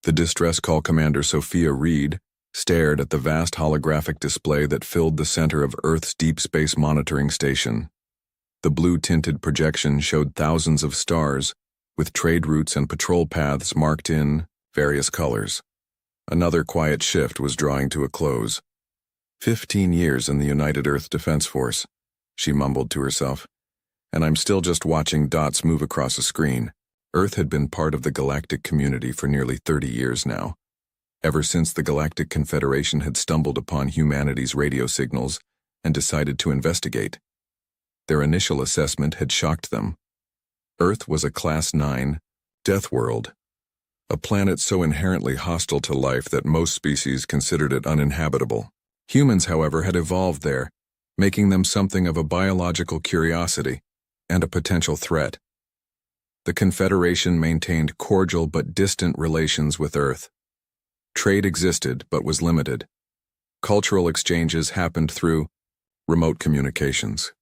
The distress call commander Sophia Reed stared at the vast holographic display that filled the center of Earth's deep space monitoring station. The blue-tinted projection showed thousands of stars, with trade routes and patrol paths marked in various colors. Another quiet shift was drawing to a close. 15 years in the United Earth Defense Force, she mumbled to herself, and I'm still just watching dots move across a screen. Earth had been part of the galactic community for nearly 30 years now, ever since the Galactic Confederation had stumbled upon humanity's radio signals and decided to investigate. Their initial assessment had shocked them. Earth was a Class 9 death world, a planet so inherently hostile to life that most species considered it uninhabitable. Humans, however, had evolved there, making them something of a biological curiosity and a potential threat. The Confederation maintained cordial but distant relations with Earth. Trade existed but was limited. Cultural exchanges happened through remote communications.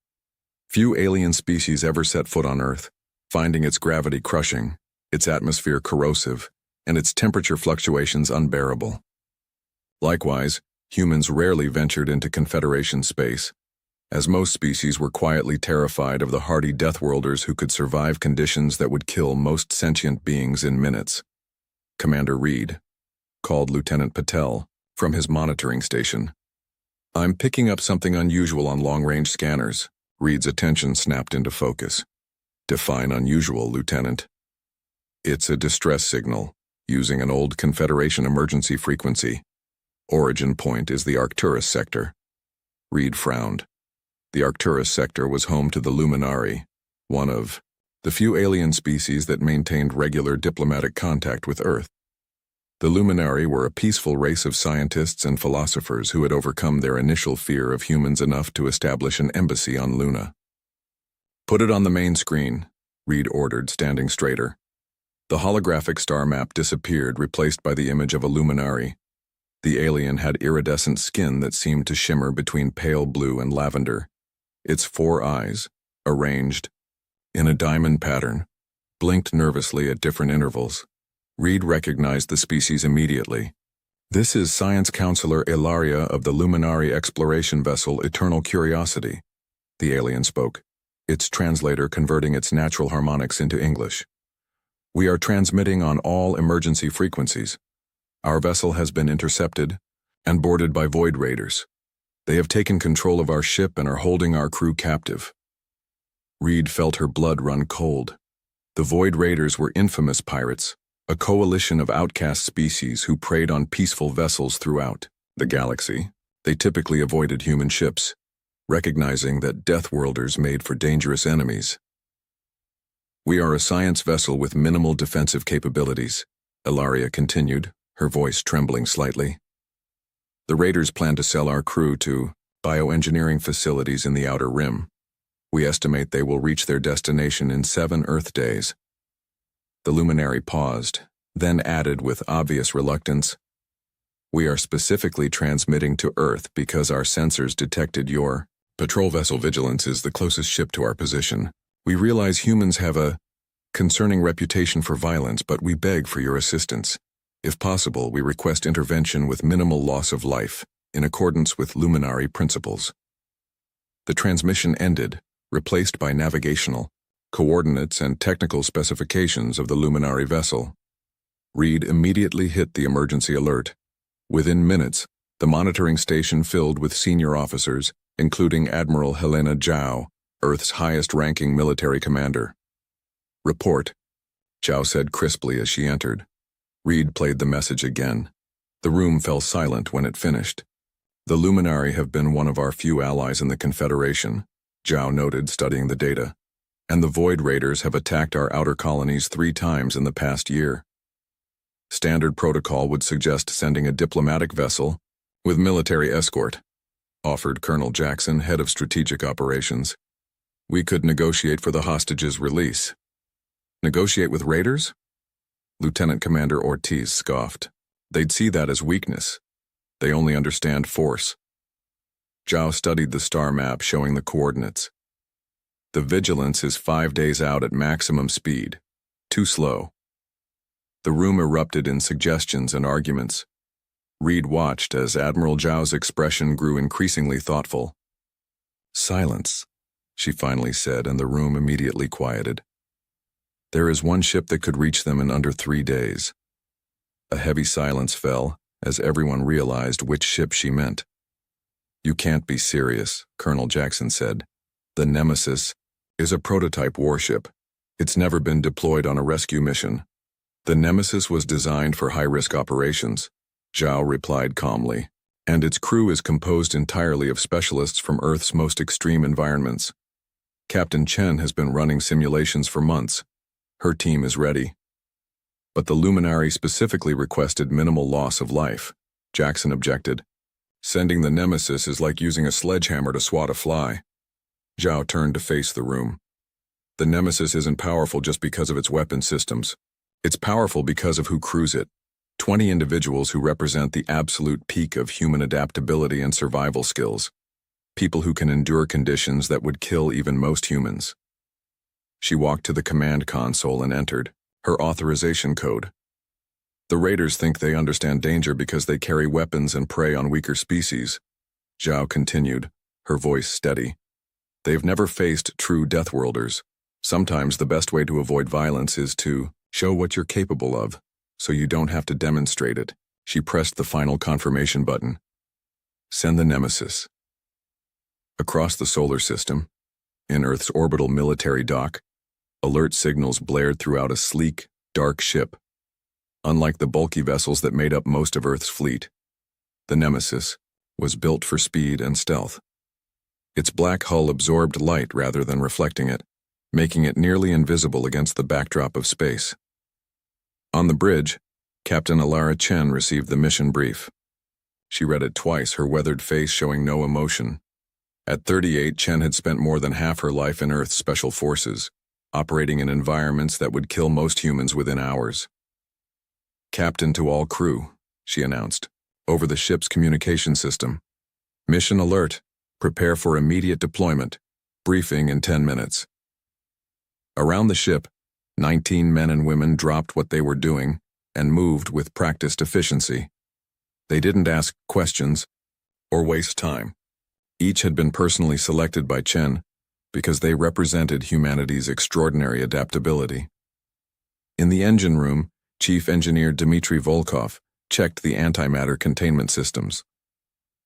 Few alien species ever set foot on Earth, finding its gravity crushing, its atmosphere corrosive, and its temperature fluctuations unbearable. Likewise, humans rarely ventured into Confederation space, as most species were quietly terrified of the hardy Deathworlders who could survive conditions that would kill most sentient beings in minutes. Commander Reed called Lieutenant Patel from his monitoring station. "I'm picking up something unusual on long-range scanners." Reed's attention snapped into focus. "Define unusual, Lieutenant." "It's a distress signal, using an old Confederation emergency frequency. Origin point is the Arcturus sector." Reed frowned. The Arcturus sector was home to the Luminari, one of the few alien species that maintained regular diplomatic contact with Earth. The Luminari were a peaceful race of scientists and philosophers who had overcome their initial fear of humans enough to establish an embassy on Luna. "Put it on the main screen," Reed ordered, standing straighter. The holographic star map disappeared, replaced by the image of a Luminari. The alien had iridescent skin that seemed to shimmer between pale blue and lavender. Its 4 eyes, arranged in a diamond pattern, blinked nervously at different intervals. Reed recognized the species immediately. "This is Science Counselor Ilaria of the Luminari exploration vessel Eternal Curiosity," the alien spoke, its translator converting its natural harmonics into English. "We are transmitting on all emergency frequencies. Our vessel has been intercepted and boarded by Void Raiders. They have taken control of our ship and are holding our crew captive." Reed felt her blood run cold. The Void Raiders were infamous pirates, a coalition of outcast species who preyed on peaceful vessels throughout the galaxy. They typically avoided human ships, recognizing that Deathworlders made for dangerous enemies. "We are a science vessel with minimal defensive capabilities," Ilaria continued, her voice trembling slightly. "The Raiders plan to sell our crew to bioengineering facilities in the Outer Rim. We estimate they will reach their destination in 7 Earth days." The Luminary paused, then added with obvious reluctance, "We are specifically transmitting to Earth because our sensors detected your patrol vessel. Vigilance is the closest ship to our position. We realize humans have a concerning reputation for violence, but we beg for your assistance. If possible, we request intervention with minimal loss of life, in accordance with Luminary principles." The transmission ended, replaced by navigational coordinates and technical specifications of the Luminary vessel. Reed immediately hit the emergency alert. Within minutes, the monitoring station filled with senior officers, including Admiral Helena Zhao, Earth's highest-ranking military commander. "Report," Zhao said crisply as she entered. Reed played the message again. The room fell silent when it finished. "The Luminari have been one of our few allies in the Confederation," Zhao noted, studying the data. "And the Void Raiders have attacked our outer colonies 3 times in the past year. Standard protocol would suggest sending a diplomatic vessel with military escort," offered Colonel Jackson, head of strategic operations. "We could negotiate for the hostages' release." "Negotiate with raiders?" Lieutenant Commander Ortiz scoffed. "They'd see that as weakness. They only understand force." Zhao studied the star map showing the coordinates. "The Vigilance is 5 days out at maximum speed. Too slow." The room erupted in suggestions and arguments. Reed watched as Admiral Zhao's expression grew increasingly thoughtful. "Silence," she finally said, and the room immediately quieted. "There is one ship that could reach them in under 3 days." A heavy silence fell as everyone realized which ship she meant. "You can't be serious," Colonel Jackson said. "The Nemesis is a prototype warship. It's never been deployed on a rescue mission." "The Nemesis was designed for high-risk operations," Zhao replied calmly, "and its crew is composed entirely of specialists from Earth's most extreme environments. Captain Chen has been running simulations for months. Her team is ready." "But the Luminary specifically requested minimal loss of life," Jackson objected. "Sending the Nemesis is like using a sledgehammer to swat a fly." Zhao turned to face the room. "The Nemesis isn't powerful just because of its weapon systems. It's powerful because of who crews it. 20 individuals who represent the absolute peak of human adaptability and survival skills. People who can endure conditions that would kill even most humans." She walked to the command console and entered her authorization code. "The raiders think they understand danger because they carry weapons and prey on weaker species," Zhao continued, her voice steady. "They've never faced true Deathworlders. Sometimes the best way to avoid violence is to show what you're capable of, so you don't have to demonstrate it." She pressed the final confirmation button. "Send the Nemesis." Across the solar system, in Earth's orbital military dock, alert signals blared throughout a sleek, dark ship. Unlike the bulky vessels that made up most of Earth's fleet, the Nemesis was built for speed and stealth. Its black hull absorbed light rather than reflecting it, making it nearly invisible against the backdrop of space. On the bridge, Captain Alara Chen received the mission brief. She read it twice, her weathered face showing no emotion. At 38, Chen had spent more than half her life in Earth's special forces, operating in environments that would kill most humans within hours. "Captain to all crew," she announced, over the ship's communication system. "Mission alert. Prepare for immediate deployment. Briefing in 10 minutes." Around the ship, 19 men and women dropped what they were doing and moved with practiced efficiency. They didn't ask questions or waste time. Each had been personally selected by Chen because they represented humanity's extraordinary adaptability. In the engine room, Chief Engineer Dmitry Volkov checked the antimatter containment systems.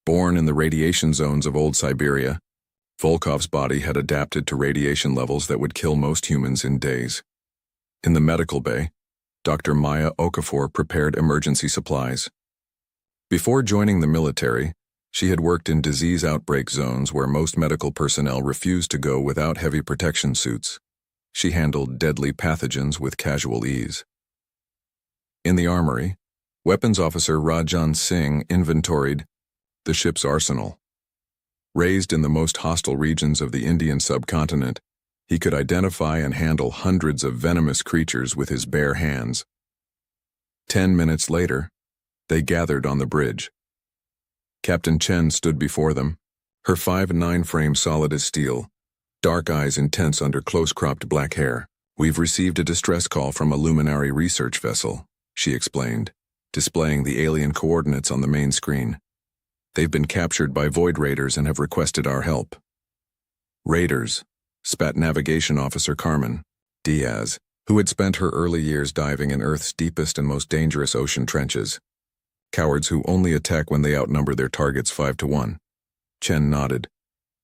Born in the radiation zones of old Siberia, Volkov's body had adapted to radiation levels that would kill most humans in days. In the medical bay, Dr. Maya Okafor prepared emergency supplies. Before joining the military, she had worked in disease outbreak zones where most medical personnel refused to go without heavy protection suits. She handled deadly pathogens with casual ease. In the armory, Weapons Officer Rajan Singh inventoried the ship's arsenal. Raised in the most hostile regions of the Indian subcontinent, he could identify and handle hundreds of venomous creatures with his bare hands. 10 minutes later, they gathered on the bridge. Captain Chen stood before them, her 5'9" frame solid as steel, dark eyes intense under close-cropped black hair. "We've received a distress call from a Luminary research vessel," she explained, displaying the alien coordinates on the main screen. "They've been captured by Void Raiders and have requested our help." "Raiders," spat Navigation Officer Carmen Diaz, who had spent her early years diving in Earth's deepest and most dangerous ocean trenches. "Cowards who only attack when they outnumber their targets 5-1. Chen nodded.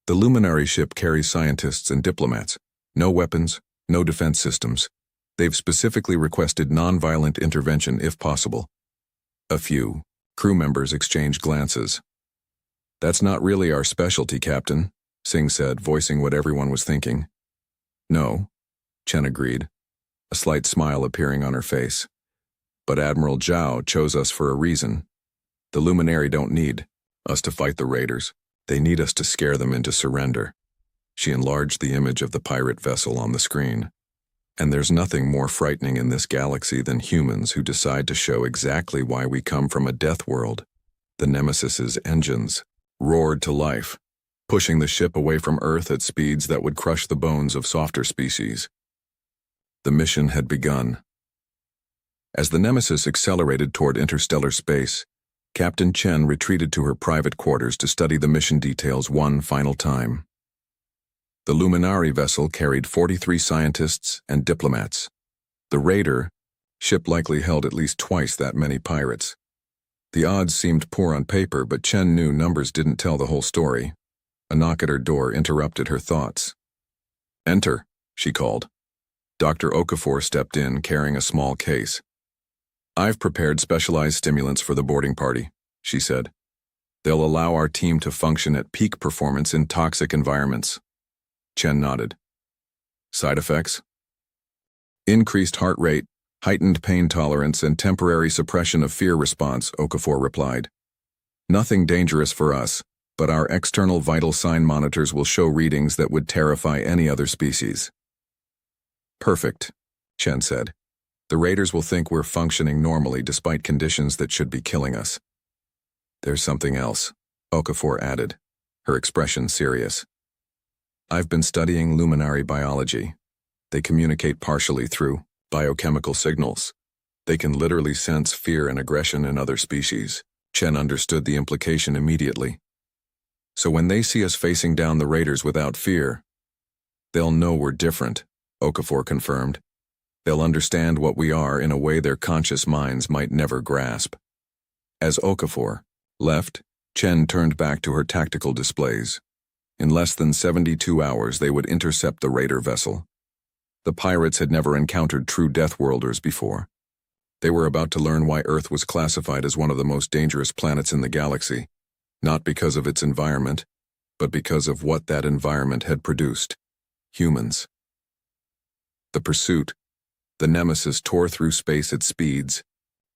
"The Luminary ship carries scientists and diplomats. No weapons, no defense systems. They've specifically requested non-violent intervention if possible." A few crew members exchanged glances. "That's not really our specialty, Captain," Singh said, voicing what everyone was thinking. "No," Chen agreed, a slight smile appearing on her face. "But Admiral Zhao chose us for a reason. The Luminary don't need us to fight the raiders. They need us to scare them into surrender." She enlarged the image of the pirate vessel on the screen. "And there's nothing more frightening in this galaxy than humans who decide to show exactly why we come from a death world." The Nemesis's engines roared to life, pushing the ship away from Earth at speeds that would crush the bones of softer species. The mission had begun. As the Nemesis accelerated toward interstellar space, Captain Chen retreated to her private quarters to study the mission details one final time. The Luminari vessel carried 43 scientists and diplomats. The Raider ship likely held at least twice that many pirates. The odds seemed poor on paper, but Chen knew numbers didn't tell the whole story. A knock at her door interrupted her thoughts. "Enter," she called. Dr. Okafor stepped in, carrying a small case. "I've prepared specialized stimulants for the boarding party," she said. "They'll allow our team to function at peak performance in toxic environments." Chen nodded. "Side effects?" "Increased heart rate, heightened pain tolerance, and temporary suppression of fear response," Okafor replied. "Nothing dangerous for us, but our external vital sign monitors will show readings that would terrify any other species." "Perfect," Chen said. "The Raiders will think we're functioning normally despite conditions that should be killing us." "There's something else," Okafor added, her expression serious. "I've been studying luminary biology. They communicate partially through biochemical signals. They can literally sense fear and aggression in other species." Chen understood the implication immediately. "So when they see us facing down the Raiders without fear, they'll know we're different," Okafor confirmed. "They'll understand what we are in a way their conscious minds might never grasp." As Okafor left, Chen turned back to her tactical displays. In less than 72 hours, they would intercept the Raider vessel. The pirates had never encountered true Deathworlders before. They were about to learn why Earth was classified as one of the most dangerous planets in the galaxy, not because of its environment, but because of what that environment had produced: humans. The pursuit, the Nemesis, tore through space at speeds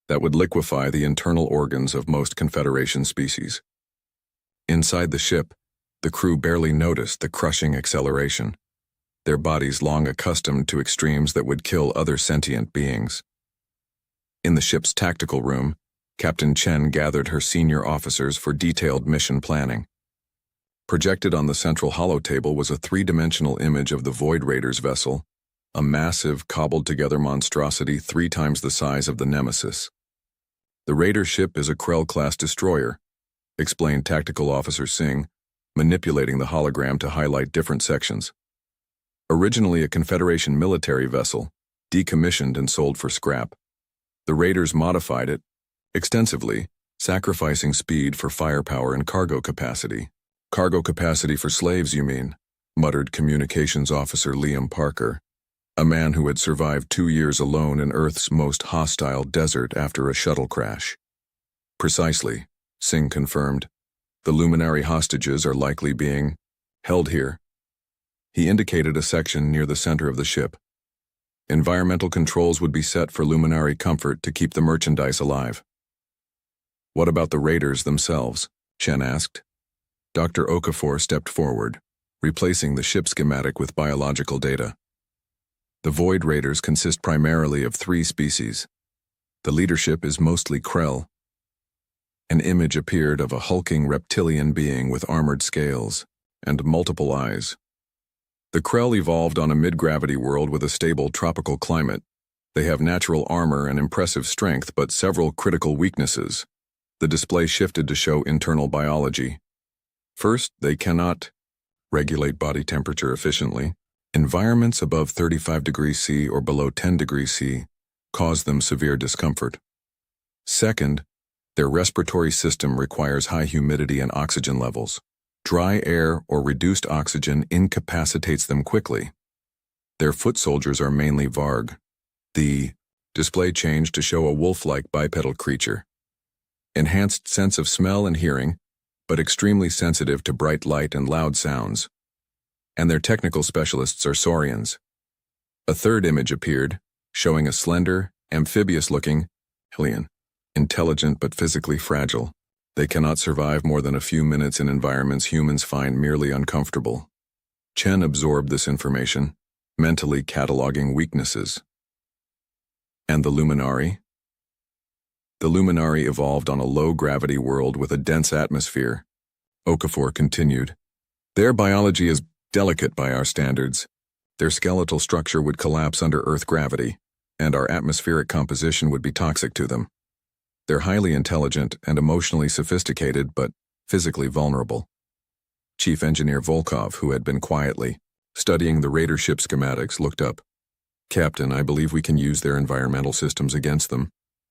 that would liquefy the internal organs of most Confederation species. Inside the ship, the crew barely noticed the crushing acceleration, their bodies long accustomed to extremes that would kill other sentient beings. In the ship's tactical room, Captain Chen gathered her senior officers for detailed mission planning. Projected on the central holotable was a three-dimensional image of the Void Raiders vessel, a massive, cobbled-together monstrosity 3 times the size of the Nemesis. "The Raider ship is a Krell-class destroyer," explained Tactical Officer Singh, manipulating the hologram to highlight different sections. "Originally a Confederation military vessel, decommissioned and sold for scrap. The Raiders modified it extensively, sacrificing speed for firepower and cargo capacity." "Cargo capacity for slaves, you mean?" muttered Communications Officer Liam Parker, a man who had survived 2 years alone in Earth's most hostile desert after a shuttle crash. "Precisely," Singh confirmed. "The Luminary hostages are likely being held here." He indicated a section near the center of the ship. "Environmental controls would be set for Luminary comfort to keep the merchandise alive." "What about the Raiders themselves?" Chen asked. Dr. Okafor stepped forward, replacing the ship schematic with biological data. "The Void Raiders consist primarily of 3 species. The leadership is mostly Krell." An image appeared of a hulking reptilian being with armored scales and multiple eyes. "The Krell evolved on a mid-gravity world with a stable tropical climate. They have natural armor and impressive strength, but several critical weaknesses." The display shifted to show internal biology. "First, they cannot regulate body temperature efficiently. Environments above 35 degrees C or below 10 degrees C cause them severe discomfort. Second, their respiratory system requires high humidity and oxygen levels. Dry air or reduced oxygen incapacitates them quickly. Their foot soldiers are mainly Varg." The display changed to show a wolf-like bipedal creature. "Enhanced sense of smell and hearing, but extremely sensitive to bright light and loud sounds. And their technical specialists are saurians." A third image appeared, showing a slender, amphibious-looking alien, intelligent but physically fragile. "They cannot survive more than a few minutes in environments humans find merely uncomfortable." Chen absorbed this information, mentally cataloging weaknesses. "And the Luminari?" "The Luminari evolved on a low-gravity world with a dense atmosphere," Okafor continued. "Their biology is delicate by our standards. Their skeletal structure would collapse under Earth gravity, and our atmospheric composition would be toxic to them. They're highly intelligent and emotionally sophisticated, but physically vulnerable. Chief Engineer Volkov, who had been quietly studying the Raider ship schematics, looked up. Captain, I believe we can use their environmental systems against them.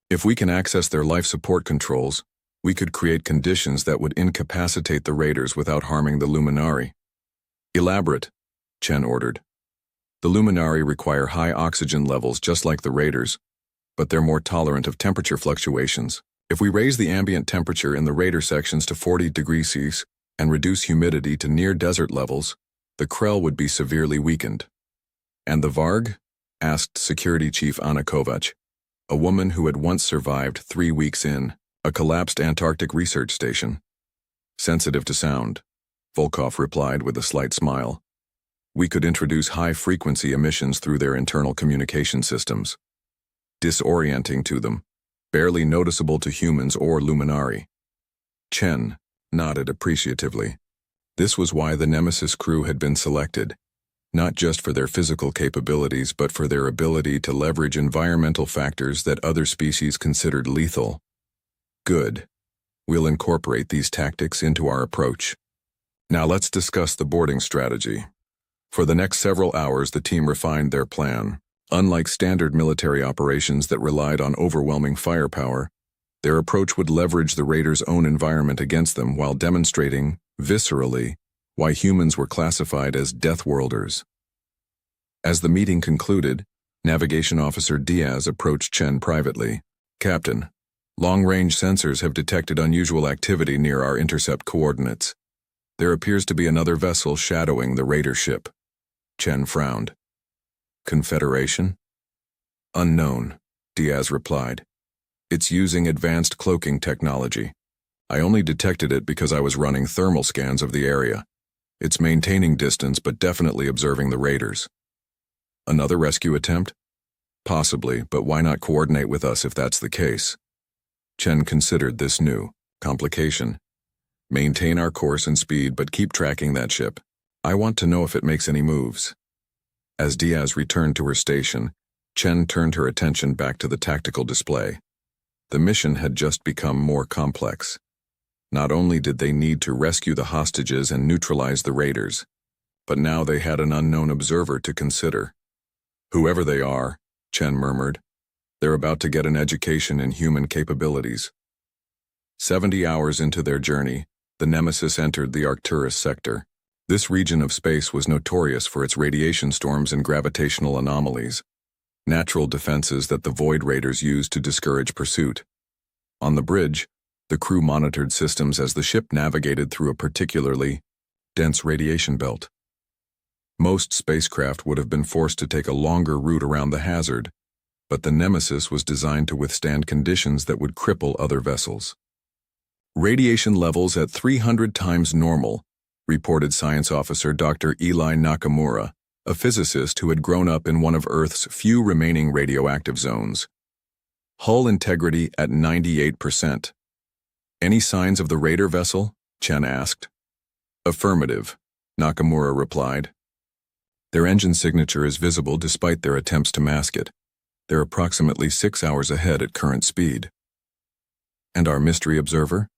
If we can access their life support controls, we could create conditions that would incapacitate the Raiders without harming the Luminari. Elaborate, Chen ordered. The Luminari require high oxygen levels just like the Raiders, but they're more tolerant of temperature fluctuations. If we raise the ambient temperature in the Raider sections to 40 degrees Celsius and reduce humidity to near-desert levels, the Krell would be severely weakened. And the Varg? Asked Security Chief Anna Kovac, a woman who had once survived 3 weeks in a collapsed Antarctic research station. Sensitive to sound, Volkov replied with a slight smile. We could introduce high-frequency emissions through their internal communication systems, disorienting to them, barely noticeable to humans or Luminari. Chen nodded appreciatively. This was why the Nemesis crew had been selected, not just for their physical capabilities but for their ability to leverage environmental factors that other species considered lethal. Good. We'll incorporate these tactics into our approach. Now let's discuss the boarding strategy. For the next several hours, the team refined their plan. Unlike standard military operations that relied on overwhelming firepower, their approach would leverage the Raiders' own environment against them while demonstrating, viscerally, why humans were classified as Death Worlders. As the meeting concluded, Navigation Officer Diaz approached Chen privately. Captain, long-range sensors have detected unusual activity near our intercept coordinates. There appears to be another vessel shadowing the Raider ship. Chen frowned. Confederation? Unknown, Diaz replied. It's using advanced cloaking technology. I only detected it because I was running thermal scans of the area. It's maintaining distance but definitely observing the Raiders. Another rescue attempt? Possibly, but why not coordinate with us if that's the case? Chen considered this new complication. Maintain our course and speed, but keep tracking that ship. I want to know if it makes any moves. As Diaz returned to her station, Chen turned her attention back to the tactical display. The mission had just become more complex. Not only did they need to rescue the hostages and neutralize the Raiders, but now they had an unknown observer to consider. Whoever they are, Chen murmured, they're about to get an education in human capabilities. 70 hours into their journey, the Nemesis entered the Arcturus sector. This region of space was notorious for its radiation storms and gravitational anomalies, natural defenses that the Void Raiders used to discourage pursuit. On the bridge, the crew monitored systems as the ship navigated through a particularly dense radiation belt. Most spacecraft would have been forced to take a longer route around the hazard, but the Nemesis was designed to withstand conditions that would cripple other vessels. Radiation levels at 300 times normal, reported Science Officer Dr. Eli Nakamura, a physicist who had grown up in one of Earth's few remaining radioactive zones. Hull integrity at 98%. Any signs of the Raider vessel? Chen asked. Affirmative, Nakamura replied. Their engine signature is visible despite their attempts to mask it. They're approximately 6 hours ahead at current speed. And our mystery observer?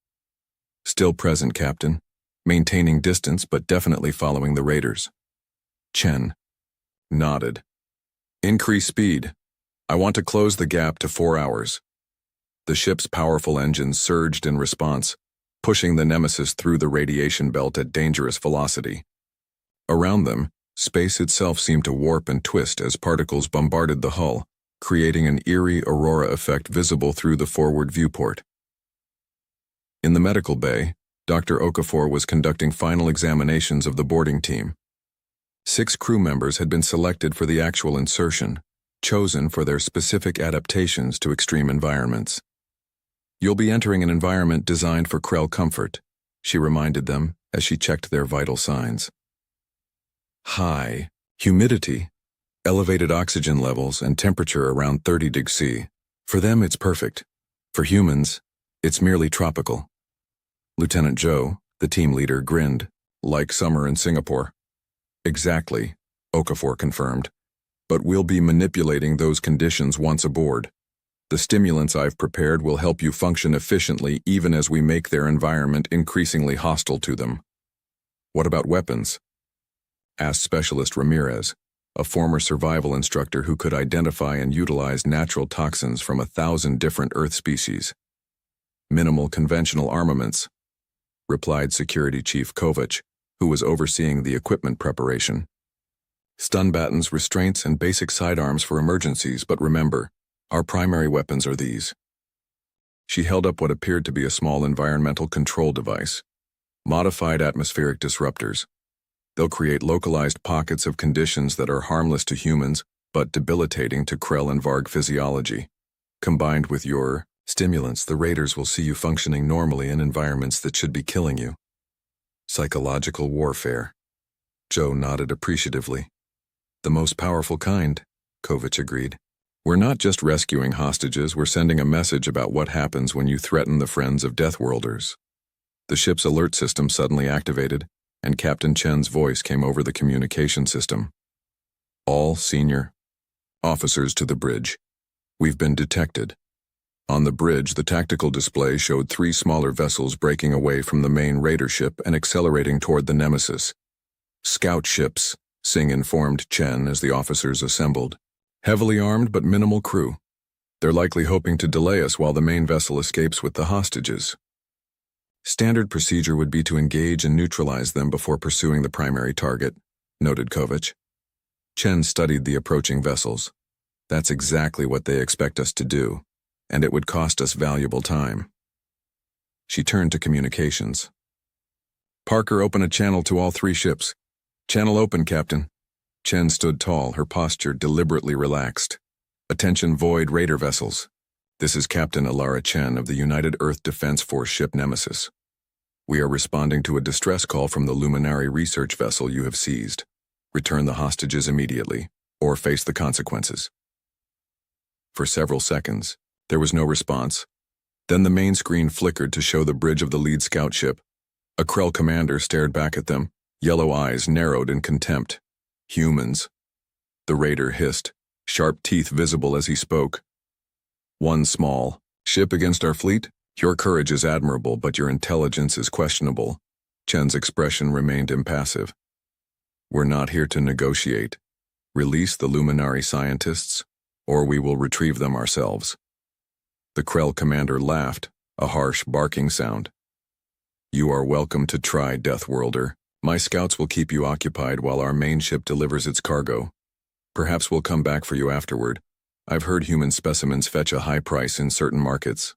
Still present, Captain. Maintaining distance but definitely following the Raiders. Chen nodded. Increase speed. I want to close the gap to 4 hours. The ship's powerful engines surged in response, pushing the Nemesis through the radiation belt at dangerous velocity. Around them, space itself seemed to warp and twist as particles bombarded the hull, creating an eerie aurora effect visible through the forward viewport. In the medical bay, Dr. Okafor was conducting final examinations of the boarding team. 6 crew members had been selected for the actual insertion, chosen for their specific adaptations to extreme environments. You'll be entering an environment designed for Krell comfort, she reminded them as she checked their vital signs. High humidity, elevated oxygen levels, and temperature around 30 degrees C. For them, it's perfect. For humans, it's merely tropical. Lieutenant Zhou, the team leader, grinned, like summer in Singapore. Exactly, Okafor confirmed. but we'll be manipulating those conditions once aboard. The stimulants I've prepared will help you function efficiently even as we make their environment increasingly hostile to them. What about weapons? Asked Specialist Ramirez, a former survival instructor who could identify and utilize natural toxins from 1,000 different Earth species. Minimal conventional armaments, replied Security Chief Kovac, who was overseeing the equipment preparation. Stun battens, restraints, and basic sidearms for emergencies, but remember, our primary weapons are these. She held up what appeared to be a small environmental control device. Modified atmospheric disruptors. They'll create localized pockets of conditions that are harmless to humans, but debilitating to Krell and Varg physiology. Combined with your stimulants, the raiders will see you functioning normally in environments that should be killing you. Psychological warfare. Joe nodded appreciatively. The most powerful kind, Kovac agreed. We're not just rescuing hostages, we're sending a message about what happens when you threaten the friends of Deathworlders. The ship's alert system suddenly activated, and Captain Chen's voice came over the communication system. All senior officers to the bridge. We've been detected. On the bridge, the tactical display showed 3 smaller vessels breaking away from the main raider ship and accelerating toward the Nemesis. Scout ships, Singh informed Chen as the officers assembled. Heavily armed but minimal crew. They're likely hoping to delay us while the main vessel escapes with the hostages. Standard procedure would be to engage and neutralize them before pursuing the primary target, noted Kovac. Chen studied the approaching vessels. That's exactly what they expect us to do, and it would cost us valuable time. She turned to communications. Parker, open a channel to all 3 ships. Channel open, Captain. Chen stood tall, her posture deliberately relaxed. Attention Void Raider vessels. This is Captain Alara Chen of the United Earth Defense Force ship Nemesis. We are responding to a distress call from the Luminary research vessel you have seized. Return the hostages immediately, or face the consequences. For several seconds, there was no response. Then the main screen flickered to show the bridge of the lead scout ship. A Krell commander stared back at them, yellow eyes narrowed in contempt. Humans. The raider hissed, sharp teeth visible as he spoke. One small ship against our fleet? Your courage is admirable, but your intelligence is questionable. Chen's expression remained impassive. We're not here to negotiate. Release the Luminary scientists, or we will retrieve them ourselves. The Krell commander laughed, a harsh barking sound. You are welcome to try, Deathworlder. My scouts will keep you occupied while our main ship delivers its cargo. Perhaps we'll come back for you afterward. I've heard human specimens fetch a high price in certain markets.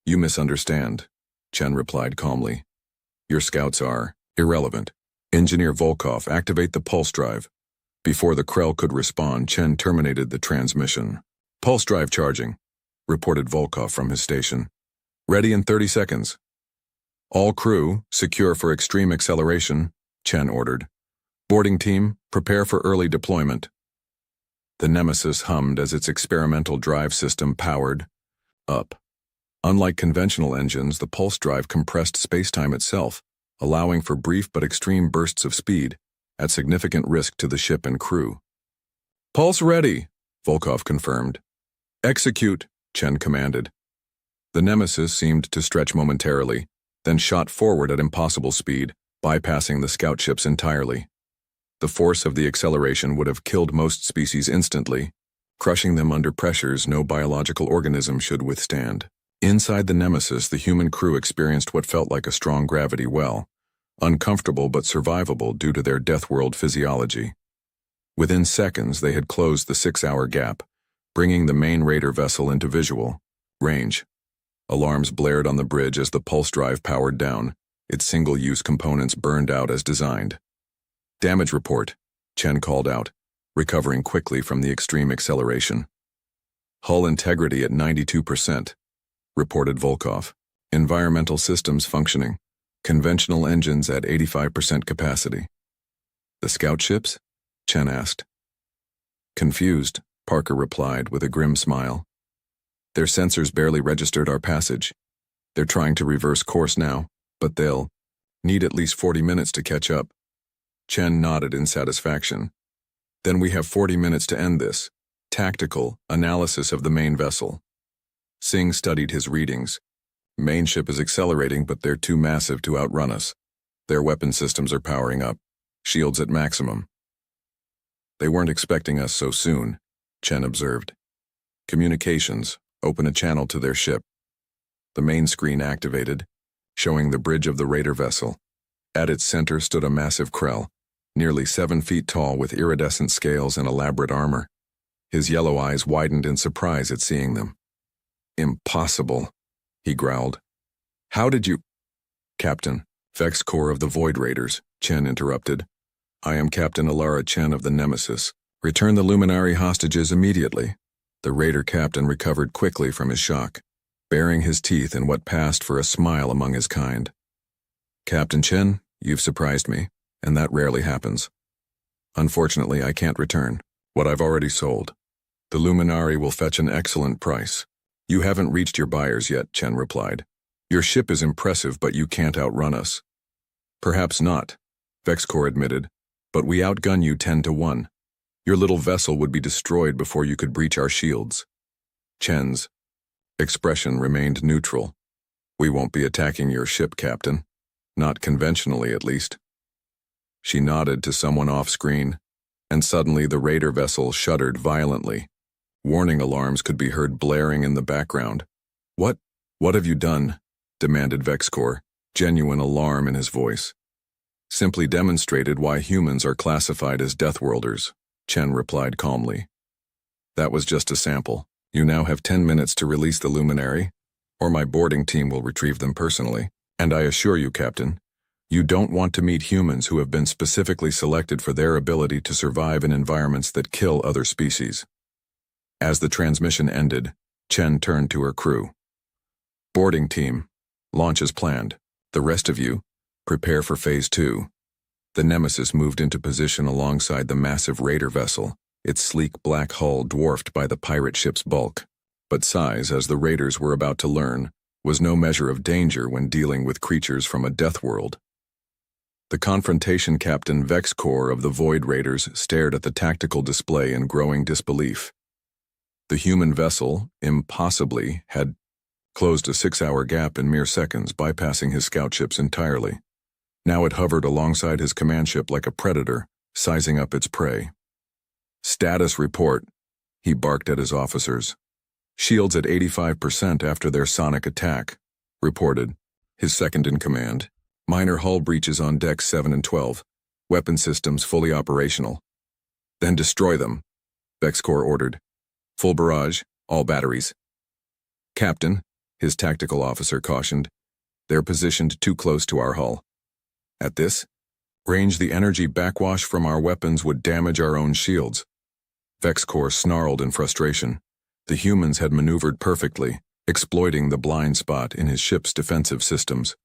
You misunderstand, Chen replied calmly. Your scouts are irrelevant. Engineer Volkov, activate the pulse drive. Before the Krell could respond, Chen terminated the transmission. Pulse drive charging, reported Volkov from his station. Ready in 30 seconds. All crew, secure for extreme acceleration, Chen ordered. Boarding team, prepare for early deployment. The Nemesis hummed as its experimental drive system powered up. Unlike conventional engines, the pulse drive compressed spacetime itself, allowing for brief but extreme bursts of speed, at significant risk to the ship and crew. Pulse ready, Volkov confirmed. Execute, Chen commanded. The Nemesis seemed to stretch momentarily, then shot forward at impossible speed, bypassing the scout ships entirely. The force of the acceleration would have killed most species instantly, crushing them under pressures no biological organism should withstand. Inside the Nemesis, the human crew experienced what felt like a strong gravity well, uncomfortable but survivable due to their Deathworld physiology. Within seconds, they had closed the 6-hour gap, bringing the main raider vessel into visual range. Alarms blared on the bridge as the pulse drive powered down, its single-use components burned out as designed. Damage report, Chen called out, recovering quickly from the extreme acceleration. Hull integrity at 92%, reported Volkov. Environmental systems functioning. Conventional engines at 85% capacity. The scout ships? Chen asked. Confused, Parker replied with a grim smile. Their sensors barely registered our passage. They're trying to reverse course now, but they'll need at least 40 minutes to catch up. Chen nodded in satisfaction. Then we have 40 minutes to end this. Tactical analysis of the main vessel. Singh studied his readings. Main ship is accelerating, but they're too massive to outrun us. Their weapon systems are powering up. Shields at maximum. They weren't expecting us so soon, Chen observed. Communications, open a channel to their ship. The main screen activated, showing the bridge of the raider vessel. At its center stood a massive Krell, nearly 7 feet tall with iridescent scales and elaborate armor. His yellow eyes widened in surprise at seeing them. Impossible, he growled. How did you— Captain, Vex Corps of the Void Raiders, Chen interrupted. I am Captain Alara Chen of the Nemesis. Return the Luminary hostages immediately. The raider captain recovered quickly from his shock, baring his teeth in what passed for a smile among his kind. Captain Chen, you've surprised me, and that rarely happens. Unfortunately, I can't return what I've already sold. The Luminary will fetch an excellent price. You haven't reached your buyers yet, Chen replied. Your ship is impressive, but you can't outrun us. Perhaps not, Vex Corps admitted, but we outgun you 10-1. Your little vessel would be destroyed before you could breach our shields. Chen's expression remained neutral. We won't be attacking your ship, Captain. Not conventionally, at least. She nodded to someone off-screen, and suddenly the raider vessel shuddered violently. Warning alarms could be heard blaring in the background. What have you done? Demanded Vex Corps, genuine alarm in his voice. Simply demonstrated why humans are classified as Deathworlders, Chen replied calmly. That was just a sample. You now have 10 minutes to release the Luminary, or my boarding team will retrieve them personally. And I assure you, Captain, you don't want to meet humans who have been specifically selected for their ability to survive in environments that kill other species. As the transmission ended, Chen turned to her crew. Boarding team, launch as planned. The rest of you, prepare for Phase 2. The Nemesis moved into position alongside the massive raider vessel, its sleek black hull dwarfed by the pirate ship's bulk. But size, as the raiders were about to learn, was no measure of danger when dealing with creatures from a death world. The confrontation captain Vex Corps of the Void Raiders stared at the tactical display in growing disbelief. The human vessel, impossibly, had closed a 6-hour gap in mere seconds, bypassing his scout ships entirely. Now it hovered alongside his command ship like a predator, sizing up its prey. Status report, he barked at his officers. Shields at 85% after their sonic attack, reported his second-in-command. Minor hull breaches on decks 7 and 12. Weapon systems fully operational. Then destroy them, Vex Corps ordered. Full barrage, all batteries. Captain, his tactical officer cautioned, they're positioned too close to our hull. At this range, the energy backwash from our weapons would damage our own shields. Vex Corps snarled in frustration. The humans had maneuvered perfectly, exploiting the blind spot in his ship's defensive systems.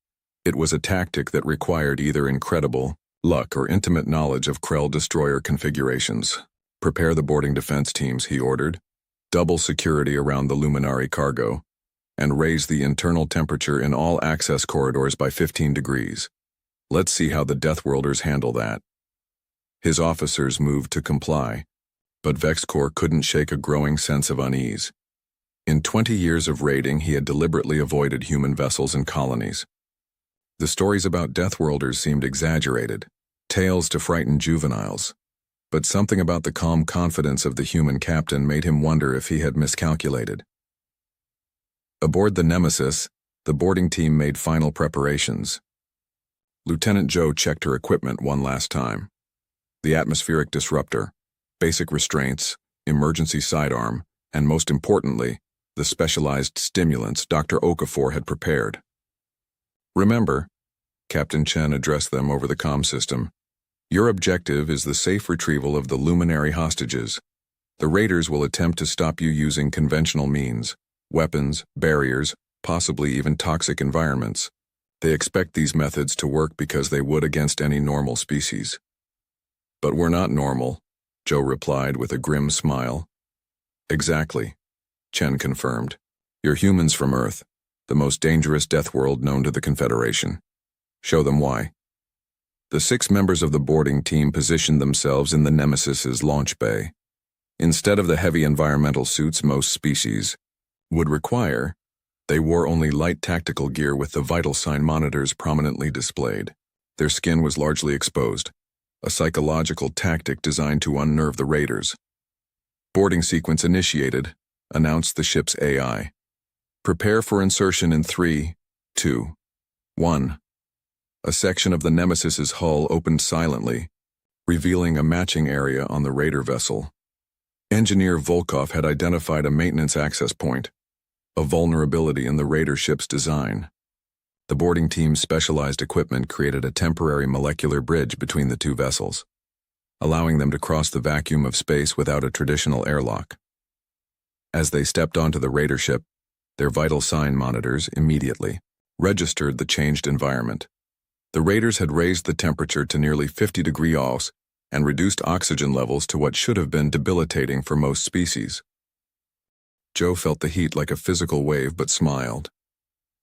It was a tactic that required either incredible luck or intimate knowledge of Krell destroyer configurations. Prepare the boarding defense teams, he ordered. Double security around the Luminary cargo, and raise the internal temperature in all access corridors by 15 degrees. Let's see how the Deathworlders handle that. His officers moved to comply, but Vex Corps couldn't shake a growing sense of unease. In 20 years of raiding, he had deliberately avoided human vessels and colonies. The stories about Deathworlders seemed exaggerated, tales to frighten juveniles. But something about the calm confidence of the human captain made him wonder if he had miscalculated. Aboard the Nemesis, the boarding team made final preparations. Lieutenant Joe checked her equipment one last time. The atmospheric disruptor, basic restraints, emergency sidearm, and most importantly, the specialized stimulants Dr. Okafor had prepared. Remember, Captain Chen addressed them over the comm system, your objective is the safe retrieval of the Luminary hostages. The raiders will attempt to stop you using conventional means, weapons, barriers, possibly even toxic environments. They expect these methods to work because they would against any normal species. But we're not normal, Joe replied with a grim smile. Exactly, Chen confirmed. You're humans from Earth, the most dangerous death world known to the Confederation. Show them why. The 6 members of the boarding team positioned themselves in the Nemesis's launch bay. Instead of the heavy environmental suits most species would require, they wore only light tactical gear with the vital sign monitors prominently displayed. Their skin was largely exposed, a psychological tactic designed to unnerve the raiders. Boarding sequence initiated, announced the ship's AI. Prepare for insertion in 3, 2, 1. A section of the Nemesis's hull opened silently, revealing a matching area on the raider vessel. Engineer Volkov had identified a maintenance access point, a vulnerability in the raider ship's design. The boarding team's specialized equipment created a temporary molecular bridge between the two vessels, allowing them to cross the vacuum of space without a traditional airlock. As they stepped onto the raider ship, their vital sign monitors immediately registered the changed environment. The raiders had raised the temperature to nearly 50 degrees Celsius and reduced oxygen levels to what should have been debilitating for most species. Joe felt the heat like a physical wave but smiled.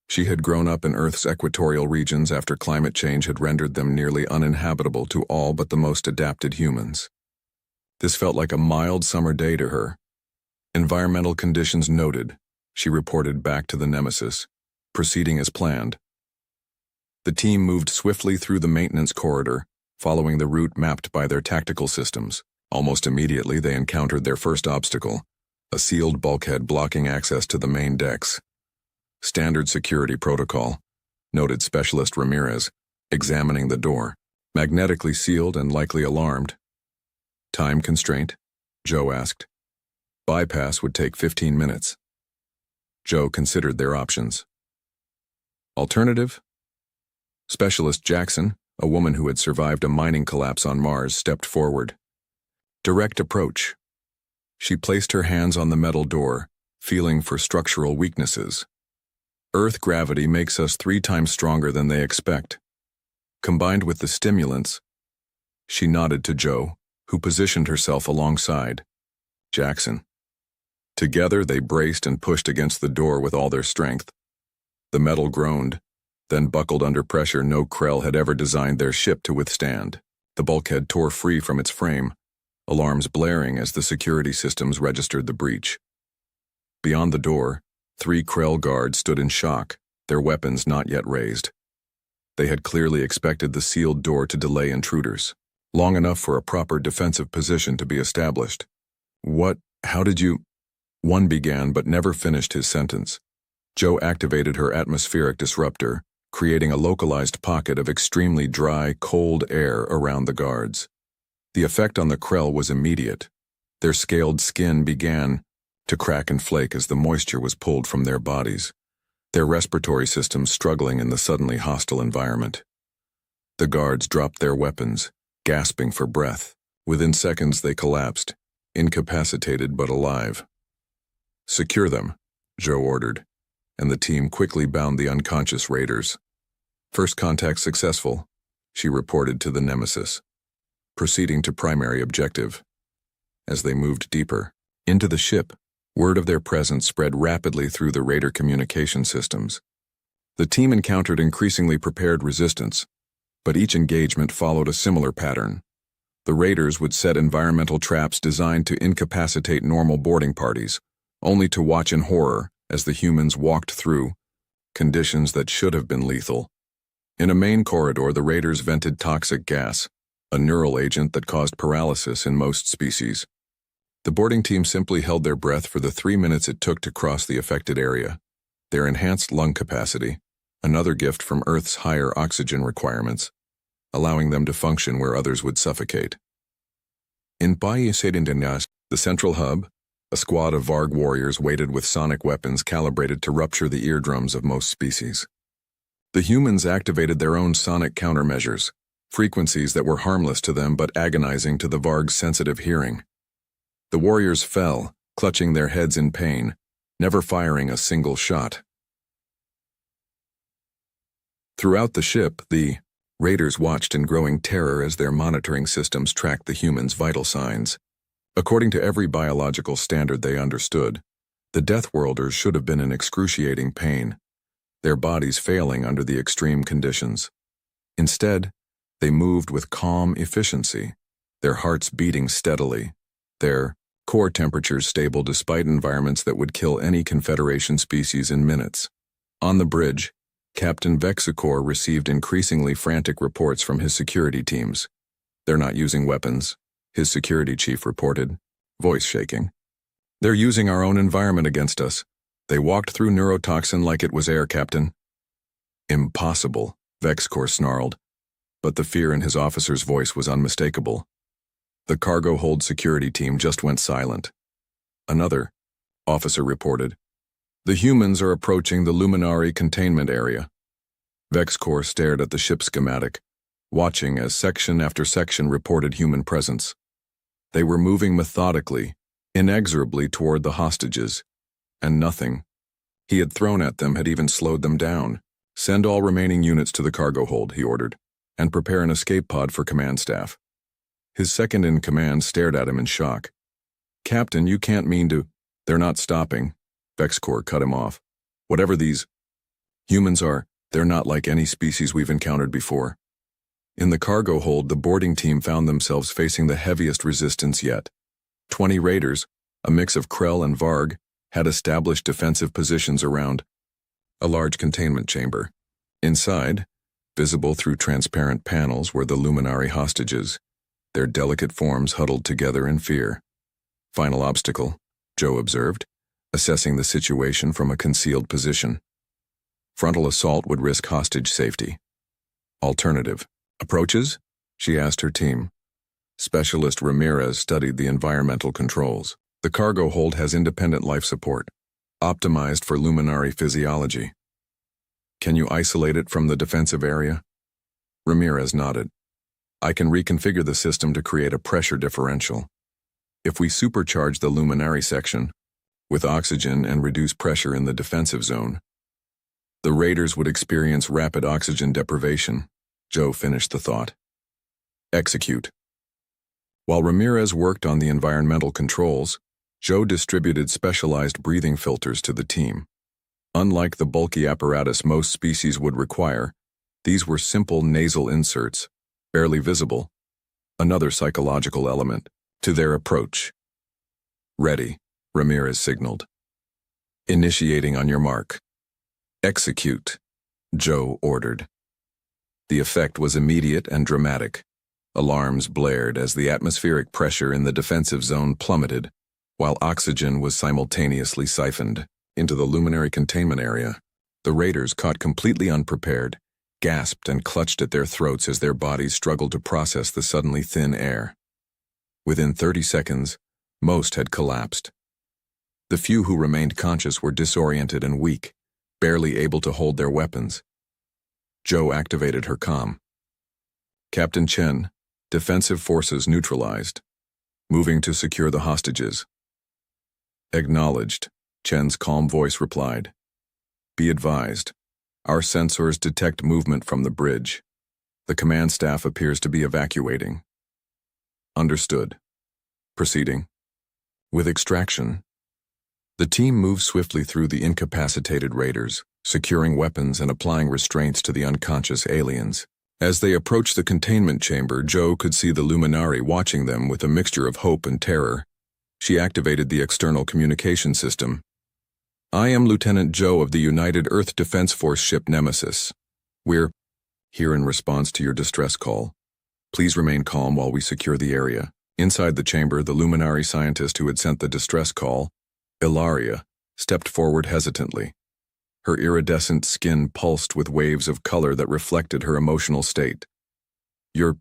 She had grown up in Earth's equatorial regions after climate change had rendered them nearly uninhabitable to all but the most adapted humans. This felt like a mild summer day to her. Environmental conditions noted, she reported back to the Nemesis, proceeding as planned. The team moved swiftly through the maintenance corridor, following the route mapped by their tactical systems. Almost immediately they encountered their first obstacle, a sealed bulkhead blocking access to the main decks. Standard security protocol, noted Specialist Ramirez, examining the door. Magnetically sealed and likely alarmed. Time constraint? Joe asked. Bypass would take 15 minutes. Joe considered their options. Alternative? Specialist Jackson, a woman who had survived a mining collapse on Mars, stepped forward. Direct approach. She placed her hands on the metal door, feeling for structural weaknesses. Earth gravity makes us 3 times stronger than they expect. Combined with the stimulants, she nodded to Joe, who positioned herself alongside Jackson. Together they braced and pushed against the door with all their strength. The metal groaned, then buckled under pressure no Krell had ever designed their ship to withstand. The bulkhead tore free from its frame, alarms blaring as the security systems registered the breach. Beyond the door, 3 Krell guards stood in shock, their weapons not yet raised. They had clearly expected the sealed door to delay intruders, long enough for a proper defensive position to be established. How did you? One began but never finished his sentence. Joe activated her atmospheric disruptor, creating a localized pocket of extremely dry, cold air around the guards. The effect on the Krell was immediate. Their scaled skin began to crack and flake as the moisture was pulled from their bodies, their respiratory systems struggling in the suddenly hostile environment. The guards dropped their weapons, gasping for breath. Within seconds they collapsed, incapacitated but alive. Secure them, Joe ordered, and the team quickly bound the unconscious raiders. First contact successful, she reported to the Nemesis, proceeding to primary objective. As they moved deeper into the ship, word of their presence spread rapidly through the raider communication systems. The team encountered increasingly prepared resistance, but each engagement followed a similar pattern. The raiders would set environmental traps designed to incapacitate normal boarding parties, only to watch in horror as the humans walked through conditions that should have been lethal. In a main corridor, the raiders vented toxic gas, a neural agent that caused paralysis in most species. The boarding team simply held their breath for the 3 minutes it took to cross the affected area. Their enhanced lung capacity, another gift from Earth's higher oxygen requirements, allowing them to function where others would suffocate. In País, the central hub, a squad of Varg warriors waited with sonic weapons calibrated to rupture the eardrums of most species. The humans activated their own sonic countermeasures, frequencies that were harmless to them but agonizing to the Varg's sensitive hearing. The warriors fell, clutching their heads in pain, never firing a single shot. Throughout the ship, the raiders watched in growing terror as their monitoring systems tracked the humans' vital signs. According to every biological standard they understood, the Death Worlders should have been in excruciating pain, their bodies failing under the extreme conditions. Instead, They moved with calm efficiency, their hearts beating steadily, their core temperatures stable despite environments that would kill any Confederation species in minutes. On the bridge, Captain Vexicor received increasingly frantic reports from his security teams. "They're not using weapons," his security chief reported, voice shaking. "They're using our own environment against us. They walked through neurotoxin like it was air, Captain." "Impossible," Vexicor snarled, but the fear in his officer's voice was unmistakable. The cargo hold security team just went silent. Another officer reported, "The humans are approaching the Luminari containment area." Vexicor stared at the ship schematic, watching as section after section reported human presence. They were moving methodically, inexorably toward the hostages, and nothing he had thrown at them had even slowed them down. "Send all remaining units to the cargo hold," he ordered, "and prepare an escape pod for command staff." His second-in-command stared at him in shock. "Captain, you can't mean to—" "They're not stopping," Vexicor cut him off. "Whatever these humans are, they're not like any species we've encountered before." In the cargo hold, the boarding team found themselves facing the heaviest resistance yet. 20 raiders, a mix of Krell and Varg, had established defensive positions around a large containment chamber. Inside, visible through transparent panels, were the Luminari hostages, their delicate forms huddled together in fear. "Final obstacle," Joe observed, assessing the situation from a concealed position. "Frontal assault would risk hostage safety." "Alternative approaches?" she asked her team. Specialist Ramirez studied the environmental controls. "The cargo hold has independent life support, optimized for Luminari physiology. Can you isolate it from the defensive area?" Ramirez nodded. "I can reconfigure the system to create a pressure differential. If we supercharge the Luminari section with oxygen and reduce pressure in the defensive zone, the raiders would experience rapid oxygen deprivation." Joe finished the thought. "Execute." While Ramirez worked on the environmental controls, Joe distributed specialized breathing filters to the team. Unlike the bulky apparatus most species would require, these were simple nasal inserts, barely visible, another psychological element to their approach. "Ready," Ramirez signaled. "Initiating on your mark. Execute," Joe ordered. The effect was immediate and dramatic. Alarms blared as the atmospheric pressure in the defensive zone plummeted, while oxygen was simultaneously siphoned into the Luminary containment area. The raiders, caught completely unprepared, gasped and clutched at their throats as their bodies struggled to process the suddenly thin air. Within 30 seconds, most had collapsed. The few who remained conscious were disoriented and weak, barely able to hold their weapons. Joe activated her comm. "Captain Chen, defensive forces neutralized. Moving to secure the hostages." "Acknowledged," Chen's calm voice replied. "Be advised, our sensors detect movement from the bridge. The command staff appears to be evacuating." "Understood. Proceeding." With extraction, the team moved swiftly through the incapacitated raiders, securing weapons and applying restraints to the unconscious aliens. As they approached the containment chamber, Joe could see the Luminari watching them with a mixture of hope and terror. She activated the external communication system. "I am Lieutenant Joe of the United Earth Defense Force ship Nemesis. We're here in response to your distress call. Please remain calm while we secure the area." Inside the chamber, the Luminari scientist who had sent the distress call, Ilaria, stepped forward hesitantly. Her iridescent skin pulsed with waves of color that reflected her emotional state. "You're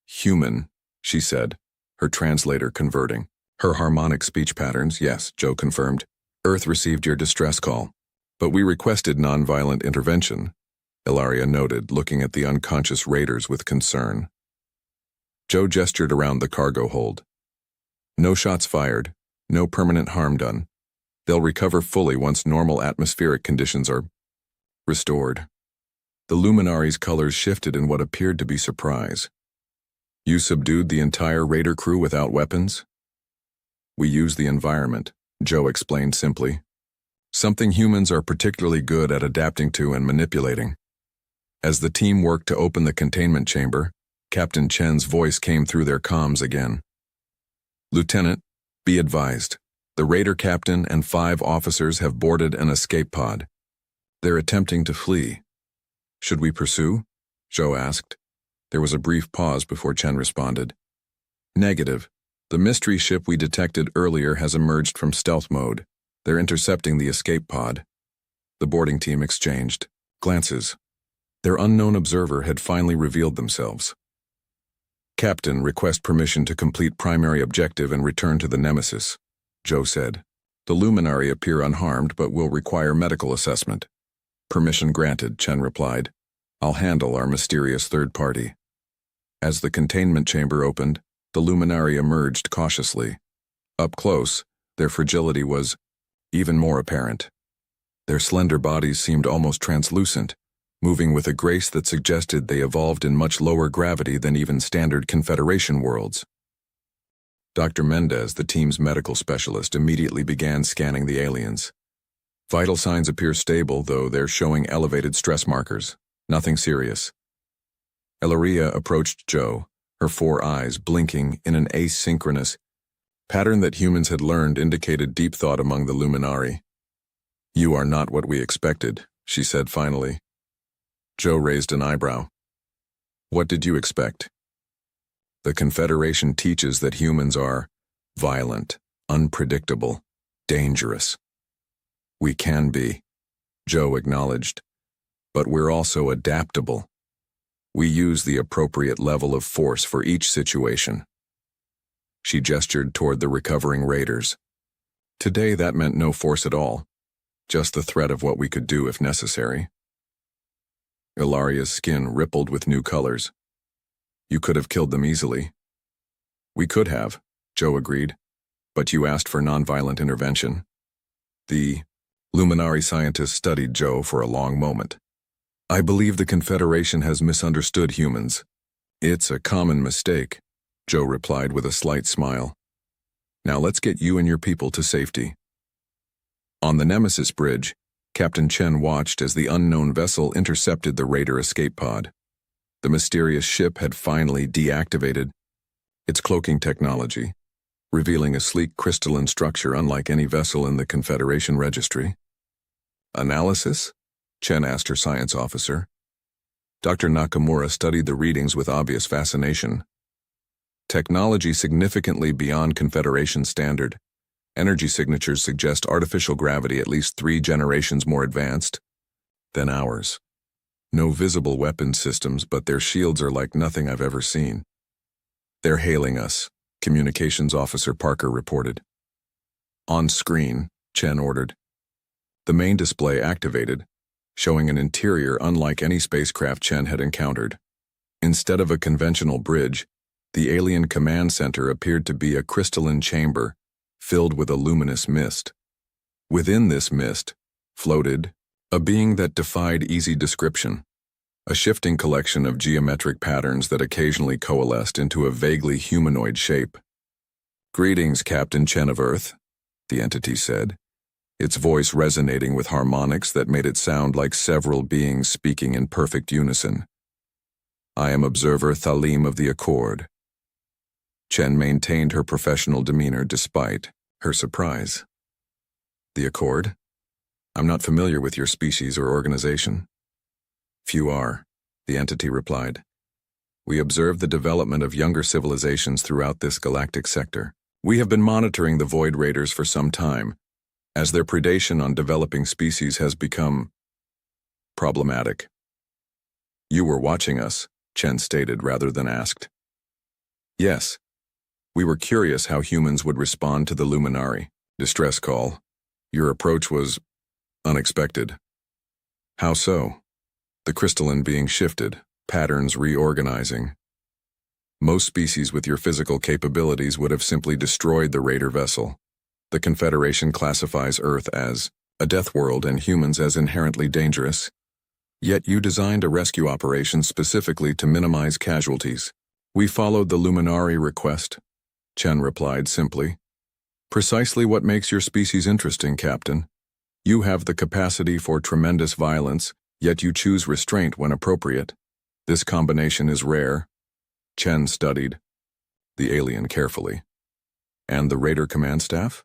human," she said, her translator converting. Her harmonic speech patterns, yes, Joe confirmed. "Earth received your distress call, but we requested nonviolent intervention," Ilaria noted, looking at the unconscious raiders with concern. Joe gestured around the cargo hold. "No shots fired, no permanent harm done. They'll recover fully once normal atmospheric conditions are restored." The Luminari's colors shifted in what appeared to be surprise. "You subdued the entire raider crew without weapons?" "We use the environment," Joe explained simply. "Something humans are particularly good at adapting to and manipulating." As the team worked to open the containment chamber, Captain Chen's voice came through their comms again. Lieutenant, be advised. The raider captain and 5 officers have boarded an escape pod. They're attempting to flee. Should we pursue? Zhou asked. There was a brief pause before Chen responded. Negative. The mystery ship we detected earlier has emerged from stealth mode. They're intercepting the escape pod. The boarding team exchanged glances. Their unknown observer had finally revealed themselves. Captain, request permission to complete primary objective and return to the Nemesis, Zhou said. The Luminari appear unharmed but will require medical assessment. Permission granted, Chen replied. I'll handle our mysterious third party. As the containment chamber opened, the Luminari emerged cautiously. Up close, their fragility was even more apparent. Their slender bodies seemed almost translucent, moving with a grace that suggested they evolved in much lower gravity than even standard Confederation worlds. Dr. Mendez, the team's medical specialist, immediately began scanning the aliens. Vital signs appear stable, though they're showing elevated stress markers. Nothing serious. Elaria approached Zhou, her 4 eyes blinking in an asynchronous pattern that humans had learned indicated deep thought among the Luminari. You are not what we expected, she said finally. Zhou raised an eyebrow. What did you expect? The Confederation teaches that humans are violent, unpredictable, dangerous. We can be, Zhou acknowledged, but we're also adaptable. We use the appropriate level of force for each situation. She gestured toward the recovering raiders. Today that meant no force at all, just the threat of what we could do if necessary. Ilaria's skin rippled with new colors. You could have killed them easily. We could have, Zhou agreed, but you asked for nonviolent intervention. The Luminari scientist studied Zhou for a long moment. I believe the Confederation has misunderstood humans. It's a common mistake, Zhou replied with a slight smile. Now let's get you and your people to safety. On the Nemesis bridge, Captain Chen watched as the unknown vessel intercepted the raider escape pod. The mysterious ship had finally deactivated its cloaking technology, revealing a sleek crystalline structure unlike any vessel in the Confederation registry. Analysis? Chen asked her science officer. Dr. Nakamura studied the readings with obvious fascination. Technology significantly beyond Confederation standard. Energy signatures suggest artificial gravity at least 3 generations more advanced than ours. No visible weapon systems, but their shields are like nothing I've ever seen. They're hailing us, Communications Officer Parker reported. On screen, Chen ordered. The main display activated, showing an interior unlike any spacecraft Chen had encountered. Instead of a conventional bridge, the alien command center appeared to be a crystalline chamber filled with a luminous mist. Within this mist floated a being that defied easy description, a shifting collection of geometric patterns that occasionally coalesced into a vaguely humanoid shape. Greetings, Captain Chen of Earth, the entity said, its voice resonating with harmonics that made it sound like several beings speaking in perfect unison. I am Observer Thalim of the Accord. Chen maintained her professional demeanor despite her surprise. The Accord? I'm not familiar with your species or organization. Few are, the entity replied. We observe the development of younger civilizations throughout this galactic sector. We have been monitoring the Void Raiders for some time, as their predation on developing species has become problematic. You were watching us, Chen stated rather than asked. Yes. We were curious how humans would respond to the Luminari distress call. Your approach was unexpected. How so? The crystalline being shifted, patterns reorganizing. Most species with your physical capabilities would have simply destroyed the raider vessel. The Confederation classifies Earth as a death world and humans as inherently dangerous. Yet you designed a rescue operation specifically to minimize casualties. We followed the Luminari request, Chen replied simply. Precisely what makes your species interesting, Captain. You have the capacity for tremendous violence, yet you choose restraint when appropriate. This combination is rare. Chen studied the alien carefully. And the Raider command staff?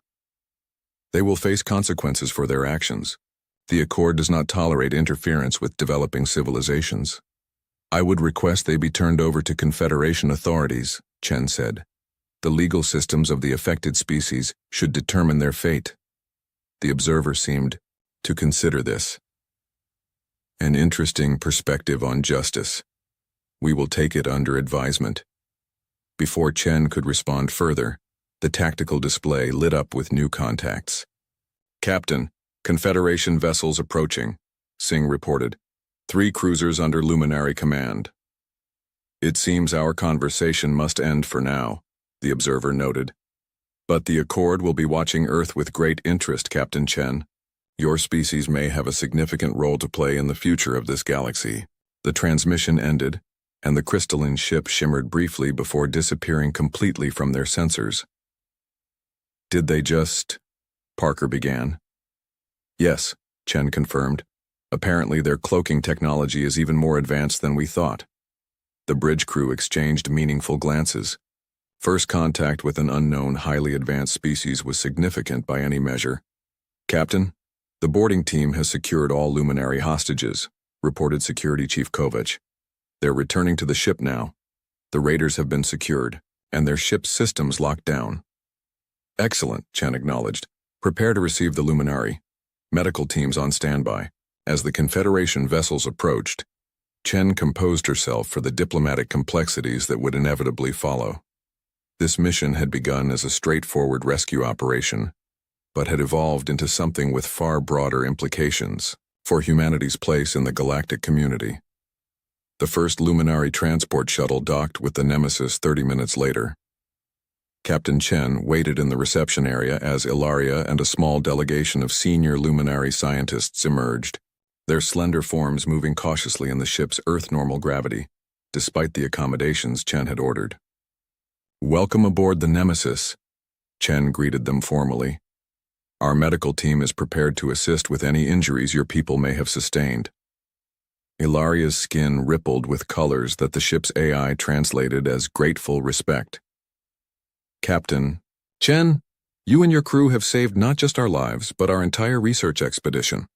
They will face consequences for their actions. The Accord does not tolerate interference with developing civilizations. I would request they be turned over to Confederation authorities, Chen said. The legal systems of the affected species should determine their fate. The observer seemed to consider this. An interesting perspective on justice. We will take it under advisement. Before Chen could respond further, the tactical display lit up with new contacts. Captain, Confederation vessels approaching, Singh reported. 3 cruisers under Luminary command. It seems our conversation must end for now, the observer noted. But the Accord will be watching Earth with great interest, Captain Chen. Your species may have a significant role to play in the future of this galaxy. The transmission ended, and the crystalline ship shimmered briefly before disappearing completely from their sensors. Did they just... Parker began. Yes, Chen confirmed. Apparently their cloaking technology is even more advanced than we thought. The bridge crew exchanged meaningful glances. First contact with an unknown, highly advanced species was significant by any measure. Captain, the boarding team has secured all Luminary hostages, reported Security Chief Kovac. They're returning to the ship now. The Raiders have been secured, and their ship's systems locked down. Excellent, Chen acknowledged. Prepare to receive the Luminary. Medical teams on standby. As the Confederation vessels approached, Chen composed herself for the diplomatic complexities that would inevitably follow. This mission had begun as a straightforward rescue operation, but had evolved into something with far broader implications for humanity's place in the galactic community. The first Luminary transport shuttle docked with the Nemesis 30 minutes later. Captain Chen waited in the reception area as Ilaria and a small delegation of senior Luminary scientists emerged, their slender forms moving cautiously in the ship's Earth-normal gravity, despite the accommodations Chen had ordered. Welcome aboard the Nemesis, Chen greeted them formally. Our medical team is prepared to assist with any injuries your people may have sustained. Ilaria's skin rippled with colors that the ship's AI translated as grateful respect. Captain, Chen, you and your crew have saved not just our lives, but our entire research expedition,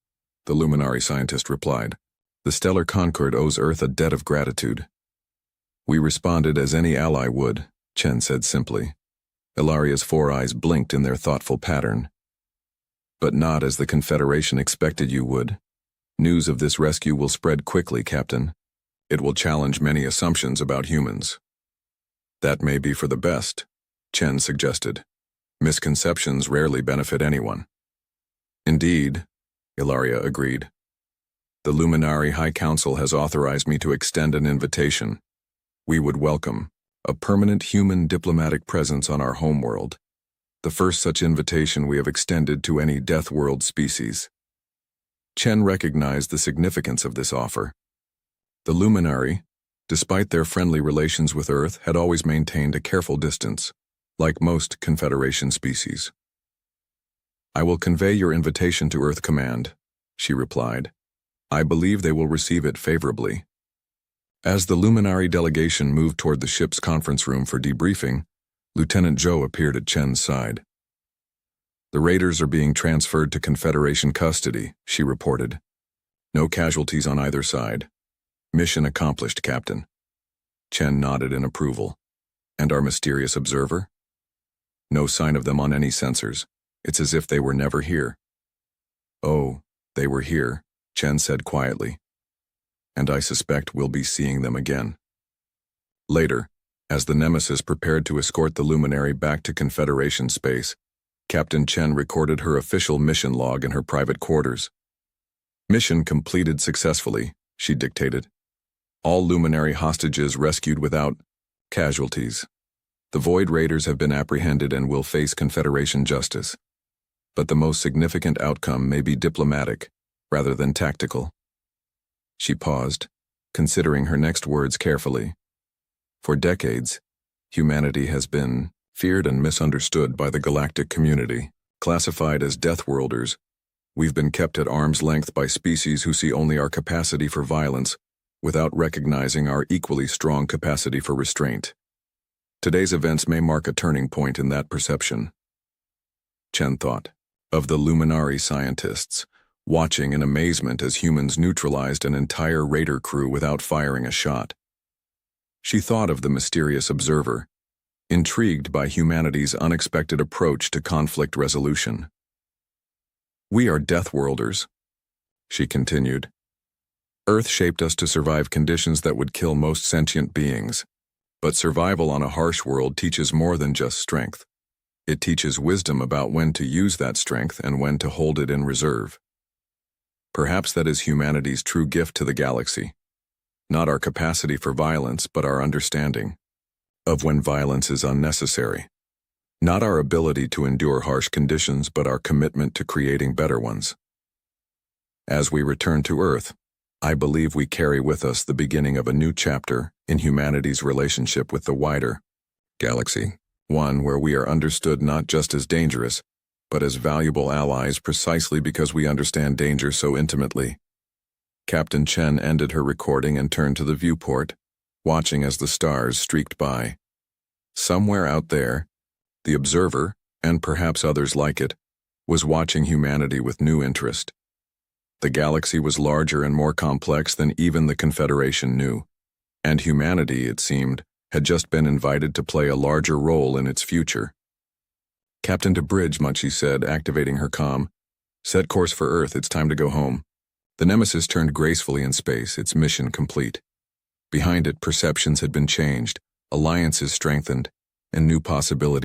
the Luminary scientist replied. The Stellar Concord owes Earth a debt of gratitude. We responded as any ally would, Chen said simply. Ilaria's 4 eyes blinked in their thoughtful pattern. But not as the Confederation expected you would. News of this rescue will spread quickly, Captain. It will challenge many assumptions about humans. That may be for the best, Chen suggested. Misconceptions rarely benefit anyone. Indeed, Ilaria agreed. The Luminary High Council has authorized me to extend an invitation. We would welcome a permanent human diplomatic presence on our homeworld, the first such invitation we have extended to any Death World species. Chen recognized the significance of this offer. The Luminary, despite their friendly relations with Earth, had always maintained a careful distance, like most Confederation species. I will convey your invitation to Earth Command, she replied. I believe they will receive it favorably. As the Luminary delegation moved toward the ship's conference room for debriefing, Lieutenant Zhou appeared at Chen's side. The Raiders are being transferred to Confederation custody, she reported. No casualties on either side. Mission accomplished, Captain. Chen nodded in approval. And our mysterious observer? No sign of them on any sensors. It's as if they were never here. Oh, they were here, Chen said quietly. And I suspect we'll be seeing them again. Later, as the Nemesis prepared to escort the Luminary back to Confederation space, Captain Chen recorded her official mission log in her private quarters. Mission completed successfully, she dictated. All Luminary hostages rescued without casualties. The Void Raiders have been apprehended and will face Confederation justice. But the most significant outcome may be diplomatic, rather than tactical. She paused, considering her next words carefully. For decades, humanity has been feared and misunderstood by the galactic community. Classified as Deathworlders, we've been kept at arm's length by species who see only our capacity for violence without recognizing our equally strong capacity for restraint. Today's events may mark a turning point in that perception. Chen thought of the Luminari scientists, watching in amazement as humans neutralized an entire raider crew without firing a shot. She thought of the mysterious observer, intrigued by humanity's unexpected approach to conflict resolution. "We are Deathworlders," she continued. "Earth shaped us to survive conditions that would kill most sentient beings. But survival on a harsh world teaches more than just strength. It teaches wisdom about when to use that strength and when to hold it in reserve. Perhaps that is humanity's true gift to the galaxy. Not our capacity for violence, but our understanding of when violence is unnecessary. Not our ability to endure harsh conditions, but our commitment to creating better ones. As we return to Earth, I believe we carry with us the beginning of a new chapter in humanity's relationship with the wider galaxy, one where we are understood not just as dangerous, but as valuable allies precisely because we understand danger so intimately." Captain Chen ended her recording and turned to the viewport, watching as the stars streaked by. Somewhere out there, the observer, and perhaps others like it, was watching humanity with new interest. The galaxy was larger and more complex than even the Confederation knew, and humanity, it seemed, had just been invited to play a larger role in its future. "Captain to bridge," Munchie said, activating her comm. "Set course for Earth, it's time to go home." The Nemesis turned gracefully in space, its mission complete. Behind it, perceptions had been changed, alliances strengthened, and new possibilities